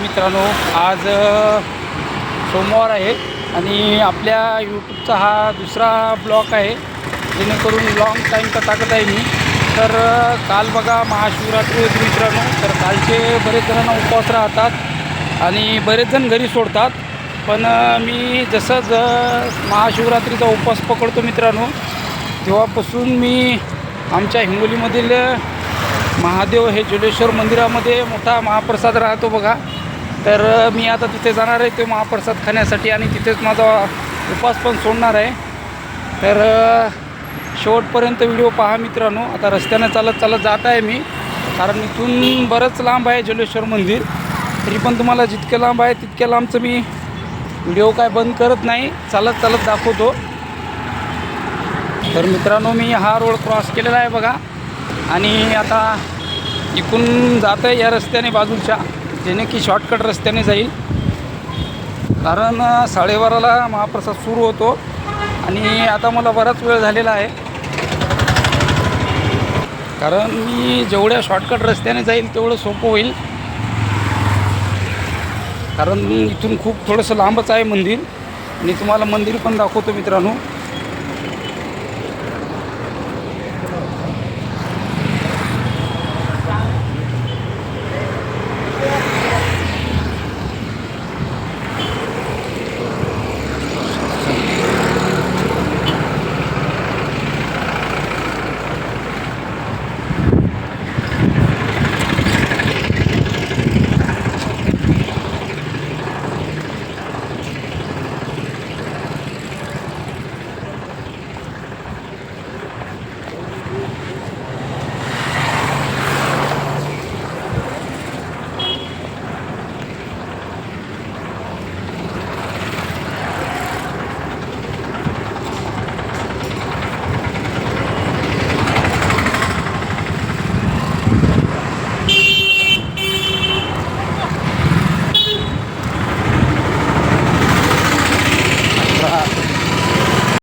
मित्रांनो, आज सोमवार आहे आणि आपल्या यूट्यूबचा हा दुसरा ब्लॉग आहे, जेणेकरून लॉंग टाईमचा टाकत आहे मी. तर काल बघा महाशिवरात्री होती मित्रांनो. तर कालचे बरेच जणांना उपवास राहतात आणि बरेच जण घरी सोडतात. पण मी जसंच महाशिवरात्रीचा उपवास पकडतो मित्रांनो, तेव्हापासून मी आमच्या हिंगोलीमधील महादेव हे जलेश्वर मंदिरामध्ये मोठा महाप्रसाद राहतो बघा. तर मी आता तिथे जाणार आहे ते महाप्रसाद खाण्यासाठी आणि तिथेच माझा उपवास पण सोडणार आहे. तर शेवटपर्यंत व्हिडिओ पहा मित्रांनो. आता रस्त्यानं चालत चालत जात आहे मी, कारण इथून बरंच लांब आहे जलेश्वर मंदिर. तरी पण तुम्हाला जितके लांब आहे तितक्या लांबचं मी व्हिडिओ काय बंद करत नाही, चालत चालत दाखवतो. तर मित्रांनो, मी हा रोड क्रॉस केलेला आहे बघा आणि आता इकडून जात आहे या रस्त्याने बाजूच्या, जेणे की शॉर्टकट रस्त्याने जाईल. कारण 12:30ला महाप्रसाद सुरू होतो आणि आता मला बराच वेळ झालेला आहे. कारण मी जेवढ्या शॉर्टकट रस्त्याने जाईल तेवढं सोपं होईल. कारण इथून खूप थोडंसं लांबच आहे मंदिर आणि तुम्हाला मंदिर पण दाखवतो मित्रांनो.